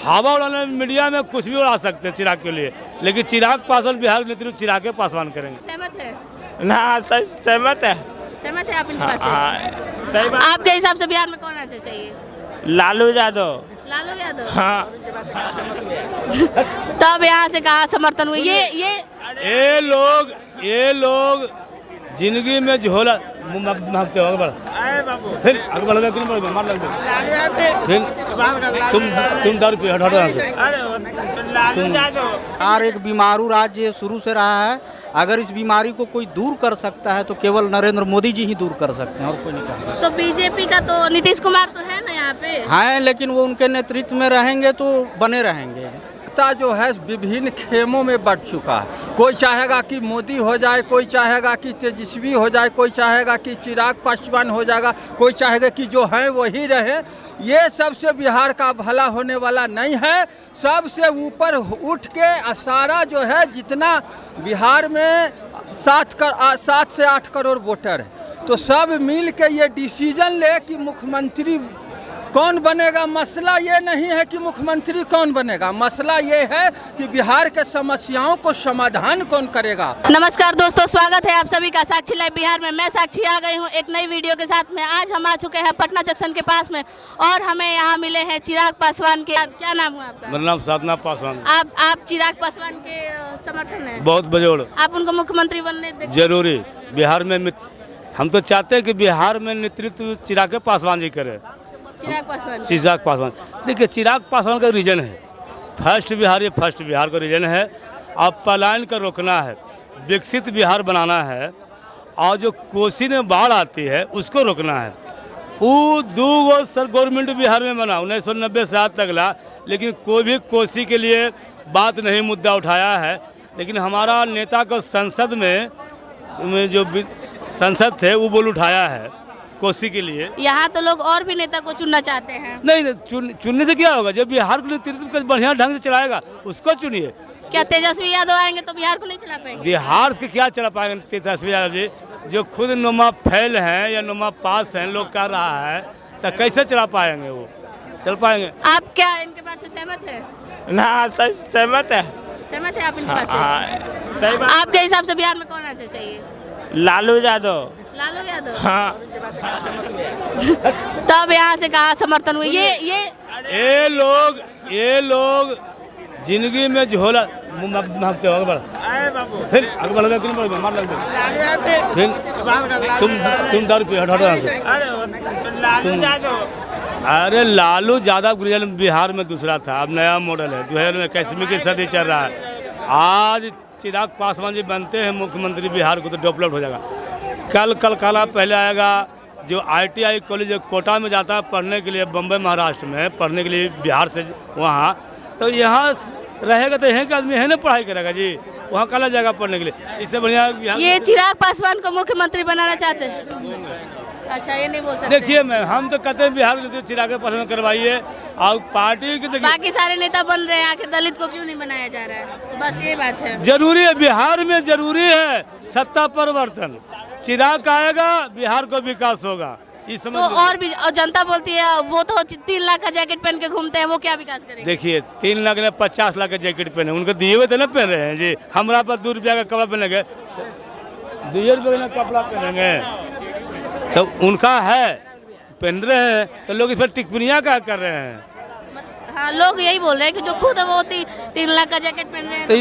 हवा उड़ाने मीडिया में कुछ भी उड़ा सकते हैं चिराग के लिए, लेकिन चिराग पासवान बिहार के नेतृत्व चिराग पासवान करेंगे। सहमत है? ना सहमत है। सहमत है आप इनकी बात से? हाँ, सही बात। आपके हिसाब से बिहार में कौन आना चाहिए? लालू यादव। लालू यादव? हाँ। तब यहाँ से कहा समर्थन हुई? ये लोग जिंदगी में झोला मांगते हो बाबू, फिर आगे बढ़ गए मार लग गए, फिर तुम दारू पी हटो। और एक बीमारू राज्य शुरू से रहा है। अगर इस बीमारी को कोई दूर कर सकता है तो केवल नरेंद्र मोदी जी ही दूर कर सकते हैं, और कोई नहीं कर सकता। तो बीजेपी का तो नीतीश कुमार तो है ना यहाँ पे? हाँ, लेकिन वो उनके नेतृत्व में रहेंगे तो बने रहेंगे। जो है विभिन्न खेमों में बढ़ चुका है। कोई चाहेगा कि मोदी हो जाए, कोई चाहेगा कि तेजस्वी हो जाए, कोई चाहेगा कि चिराग पासवान हो जाएगा, कोई चाहेगा कि जो है वही रहे। ये सबसे बिहार का भला होने वाला नहीं है। सबसे ऊपर उठ के सारा जो है जितना बिहार में 7 से 8 करोड़ वोटर है, तो सब मिल के ये डिसीजन ले कि मुख्यमंत्री कौन बनेगा। मसला ये नहीं है कि मुख्यमंत्री कौन बनेगा, मसला ये है कि बिहार के समस्याओं को समाधान कौन करेगा। नमस्कार दोस्तों, स्वागत है आप सभी का साक्षी लाइव बिहार में। मैं साक्षी आ गई हूँ एक नई वीडियो के साथ में। आज हम आ चुके हैं पटना जंक्शन के पास में और हमें यहाँ मिले हैं चिराग पासवान के। क्या नाम हुआ आपका? मेरा नाम साधना पासवान। आप चिराग पासवान के समर्थन है? बहुत बजोड़। आप उनको मुख्यमंत्री बनने जरूरी। बिहार में हम तो चाहते हैं कि बिहार में नेतृत्व चिराग पासवान जी करे। चिराग पासवान देखिए, चिराग पासवान का रीजन है फर्स्ट बिहार का रीजन है। अब पलायन का रोकना है, विकसित बिहार बनाना है, और जो कोसी में बाढ़ आती है उसको रोकना है। वो 2 सर गवर्नमेंट बिहार में बना 1990 से आज तक ला, लेकिन कोई भी कोसी के लिए बात नहीं, मुद्दा उठाया है। लेकिन हमारा नेता को संसद में जो संसद थे वो बोल उठाया है कोसी के लिए। यहाँ तो लोग और भी नेता को चुनना चाहते हैं। नहीं, चुनने से क्या होगा? जब बिहार को नेतृत्व बढ़िया ढंग से चलाएगा उसको चुनिए। क्या तेजस्वी यादव आएंगे तो बिहार को नहीं चला पाएंगे? बिहार से क्या चला पाएंगे तेजस्वी यादव जी, जो खुद नुमा फेल हैं या नुमा पास हैं, लोग कह रहा है, तो कैसे चला पाएंगे? वो चल पाएंगे? आप क्या इनके बात से सहमत है? ना सहमत है। सहमत है आप इनकी बात से? हाँ, सही बात। आपके हिसाब से बिहार में कौन आना चाहिए? लालू यादव। लालू यादव? हाँ। तब यहाँ से कहा समर्थन हुई? ये लोग जिंदगी में झोला मांगते हो बाबू, फिर आगे बढ़ गए मार लग गए, फिर तुम दारू पी हटो। अरे लालू यादव बिहार में दूसरा था, अब नया मॉडल है। 2021 की सदी चल रहा है। आज चिराग पासवान जी बनते हैं मुख्यमंत्री बिहार को तो डेवलप हो जाएगा। कल पहले आएगा जो ITI कॉलेज कोटा में जाता है पढ़ने के लिए, बम्बई महाराष्ट्र में पढ़ने के लिए बिहार से वहाँ, तो यहाँ रहेगा तो यहाँ का आदमी है ना पढ़ाई करेगा जी, वहाँ कल जाएगा पढ़ने के लिए। इससे बढ़िया ये चिराग पासवान को मुख्यमंत्री बनाना चाहते हैं? अच्छा, ये नहीं बोल सकते। देखिए, हम तो कहते हैं बिहार में चिराग पासवान करवाइए, और पार्टी की बाकी सारे नेता बन रहे हैं, आखिर दलित को क्यों नहीं बनाया जा रहा है? बस ये बात है। जरूरी है, बिहार में जरूरी है सत्ता परिवर्तन। चिराग आएगा बिहार को विकास होगा। इस तो और भी जनता बोलती है वो तो 3 लाख का जैकेट पहन के घूमते हैं, वो क्या विकास करेंगे? देखिए, 3 लाख ने 50 लाख का जैकेट पहने, उनको दिए हुए तो ना पहन रहे हैं जी। हमारा पर 2 रुपया का कपड़ा पहनेंगे, 2 रुपये का कपड़ा पहनेंगे, तो उनका है पहन रहे हैं, तो लोग इस पर टिप्पणियाँ क्या कर रहे हैं? हाँ, लोग यही बोल रहे हैं कि जो खुद वो 3 लाख का जैकेट पहन रहे हैं, तो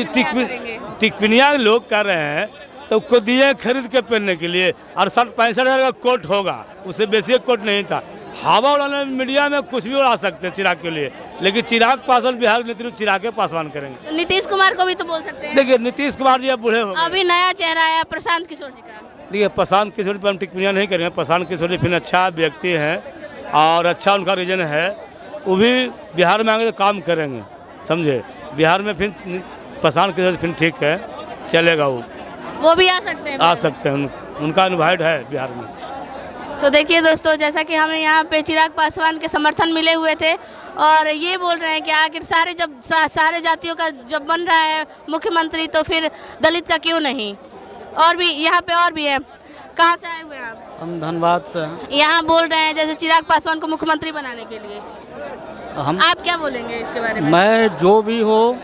टिप्पणियाँ लोग कर रहे हैं, तो उसको दिए खरीद के पहनने के लिए। और 60-65 हज़ार का कोट होगा, उससे बेसी कोट नहीं था। हवा उड़ाने मीडिया में कुछ भी उड़ा सकते हैं चिराग के लिए, लेकिन चिराग पासवान बिहार नेतृत्व चिराग पासवान करेंगे। नीतीश कुमार को भी तो बोल सकते हैं। देखिए, नीतीश कुमार जी अब बूढ़े हो गए। अभी नया चेहरा आया प्रशांत किशोर जी का। देखिए, प्रशांत किशोर पर हम टिप्पणियाँ नहीं करेंगे। प्रशांत किशोर जी फिर अच्छा व्यक्ति हैं और अच्छा उनका रीजन है, वो भी बिहार में आएंगे तो काम करेंगे, समझे। बिहार में फिर प्रशांत किशोर फिर ठीक है, चलेगा, वो भी आ सकते हैं। उनका इनवाइट है बिहार में। तो देखिए दोस्तों, जैसा कि हमें यहाँ पे चिराग पासवान के समर्थन मिले हुए थे, और ये बोल रहे हैं कि आखिर सारे जातियों का जब बन रहा है मुख्यमंत्री, तो फिर दलित का क्यों नहीं? और भी यहाँ पे और भी है। कहाँ से आए हुए हैं आप? हम धनबाद से हैं। यहाँ बोल रहे हैं जैसे चिराग पासवान को मुख्यमंत्री बनाने के लिए। हम आप क्या बोलेंगे इसके बारे में? मैं जो भी हो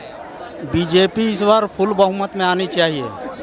बीजेपी इस बार फुल बहुमत में आनी चाहिए।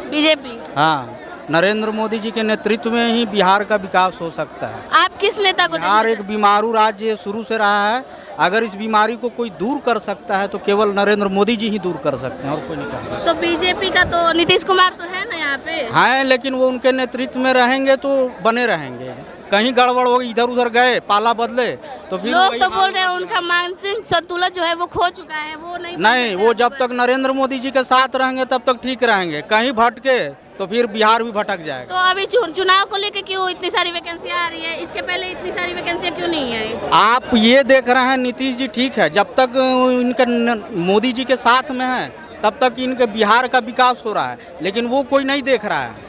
बीजेपी। हाँ, नरेंद्र मोदी जी के नेतृत्व में ही बिहार का विकास हो सकता है। आप किस नेता को बिहार देखना एक बीमारू राज्य शुरू से रहा है। अगर इस बीमारी को कोई दूर कर सकता है तो केवल नरेंद्र मोदी जी ही दूर कर सकते हैं, और कोई नहीं कर सकता। तो बीजेपी का तो नीतीश कुमार तो है ना यहाँ पे। हाँ, लेकिन वो उनके नेतृत्व में रहेंगे तो बने रहेंगे। कहीं गड़बड़ हो गई, इधर उधर गए, पाला बदले तो फिर लोग वही तो हाल बोल रहे हैं हो उनका मानसिक संतुलन जो है वो खो चुका है, वो नहीं नहीं, वो जब तक नरेंद्र मोदी जी के साथ रहेंगे तब तक ठीक रहेंगे। कहीं भटके तो फिर बिहार भी भटक जाएगा। तो अभी चुनाव को लेकर क्यों इतनी सारी वैकेंसियां आ रही है? इसके पहले इतनी सारी वैकेंसियां क्यों नहीं आई? आप ये देख रहे हैं नीतीश जी ठीक है, जब तक इनके मोदी जी के साथ में है तब तक इनके बिहार का विकास हो रहा है, लेकिन वो कोई नहीं देख रहा है।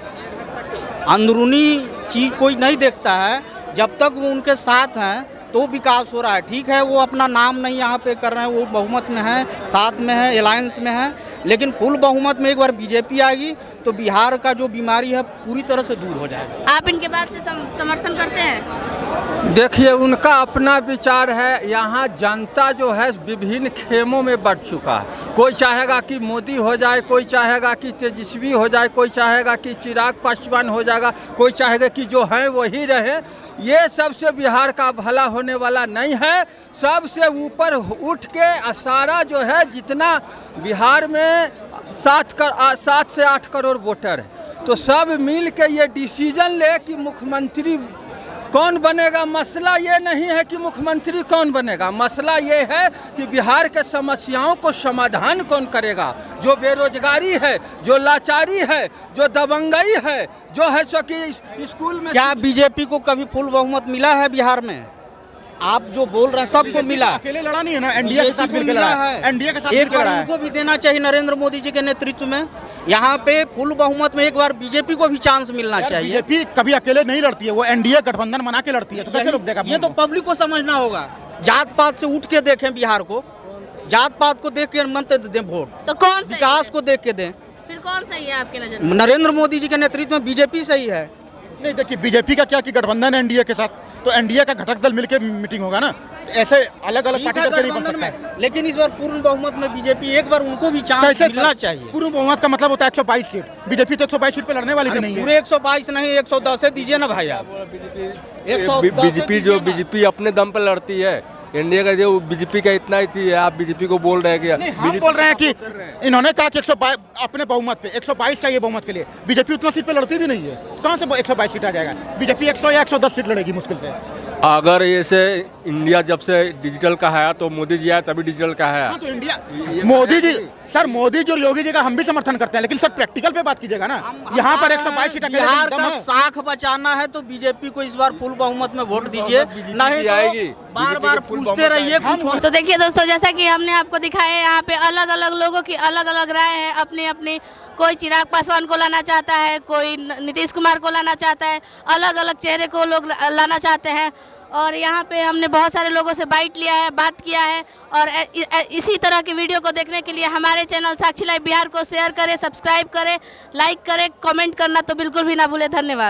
अंदरूनी चीज कोई नहीं देखता है। जब तक वो उनके साथ हैं तो विकास हो रहा है। ठीक है, वो अपना नाम नहीं यहाँ पे कर रहे हैं, वो बहुमत में है, साथ में है, अलायंस में है, लेकिन फुल बहुमत में एक बार बीजेपी आएगी तो बिहार का जो बीमारी है पूरी तरह से दूर हो जाएगा। आप इनके बात से समर्थन करते हैं? देखिए, उनका अपना विचार है। यहाँ जनता जो है विभिन्न खेमों में बढ़ चुका है। कोई चाहेगा कि मोदी हो जाए, कोई चाहेगा कि तेजस्वी हो जाए, कोई चाहेगा कि चिराग पासवान हो जाएगा, कोई चाहेगा कि जो हैं वही रहे। ये सबसे बिहार का भला होने वाला नहीं है। सबसे ऊपर उठ के सारा जो है जितना बिहार में 7 से 8 करोड़ वोटर है, तो सब मिल के ये डिसीजन ले कि मुख्यमंत्री कौन बनेगा। मसला ये नहीं है कि मुख्यमंत्री कौन बनेगा, मसला ये है कि बिहार के समस्याओं को समाधान कौन करेगा। जो बेरोजगारी है, जो लाचारी है, जो दबंगई है, जो है सो कि स्कूल में क्या बीजेपी को कभी फुल बहुमत मिला है बिहार में? आप जो बोल रहे हैं सबको मिला। अकेले लड़ा नहीं है ना, एनडीए के साथ मिलकर लड़ा है। एनडीए के साथ एक मिलकर बार लड़ा है। उनको भी देना चाहिए नरेंद्र मोदी जी के नेतृत्व में। यहाँ पे फुल बहुमत में एक बार बीजेपी को भी चांस मिलना चाहिए। बीजेपी कभी अकेले नहीं लड़ती है, वो एनडीए गठबंधन बना के लड़ती है। तो कैसे लोग देगा? ये तो पब्लिक को समझना होगा। जात पात से उठ के देखें बिहार को, जात पात को देख के मत दें वोट, तो कौन सही विकास है? को देख के दें। फिर कौन सही है आपके नजर में? नरेंद्र मोदी जी के नेतृत्व में बीजेपी सही है। नहीं, देखिए बीजेपी का क्या कि गठबंधन है एनडीए के साथ, तो एनडीए का घटक दल मिलकर मीटिंग होगा ना। ऐसे अलग अलग पार्टी करके नहीं बन सकता है। लेकिन इस बार पूर्ण बहुमत में बीजेपी, एक बार उनको भी चांस कैसे मिलना चाहिए। पूर्ण बहुमत का मतलब होता है 122 सीट। बीजेपी तो 122 सीट पे लड़ने वाली भी नहीं है। पूरे 122 नहीं, 110 दीजिए ना भाई आप। बीजेपी अपने दम पर लड़ती है। इंडिया का जो बीजेपी का इतना ही थी, आप बीजेपी को बोल रहे हैं कि हम बोल रहे हैं कि इन्होंने कहा कि 122 अपने बहुमत पे 122 चाहिए बहुमत के लिए। बीजेपी उतना सीट पे लड़ती भी नहीं है, कहाँ से 122 सीट आ जाएगा? बीजेपी 100 या 110 सीट लड़ेगी मुश्किल से। अगर ऐसे इंडिया जब से डिजिटल का है तो मोदी जी आया तभी डिजिटल का है। हाँ, तो इंडिया मोदी जी, सर मोदी जी और योगी जी का हम भी समर्थन करते हैं, लेकिन सर प्रैक्टिकल पे बात कीजिएगा ना। यहाँ पर 122 सीट बिहार का साख बचाना है तो बीजेपी को इस बार फुल बहुमत में वोट दीजिए, नहीं आएगी। तो बार बार पूछते रहिए कुछ। तो देखिए दोस्तों, जैसा कि हमने आपको दिखाया, यहाँ पे अलग अलग लोगों की अलग अलग राय है, अपनी अपनी। कोई चिराग पासवान को लाना चाहता है, कोई नीतीश कुमार को लाना चाहता है, अलग अलग चेहरे को लोग लाना चाहते हैं। और यहाँ पे हमने बहुत सारे लोगों से बाइट लिया है, बात किया है। और इसी तरह की वीडियो को देखने के लिए हमारे चैनल साक्षी लाइव बिहार को शेयर करें, सब्सक्राइब करें, लाइक करें, कमेंट करना तो बिल्कुल भी ना भूलें। धन्यवाद।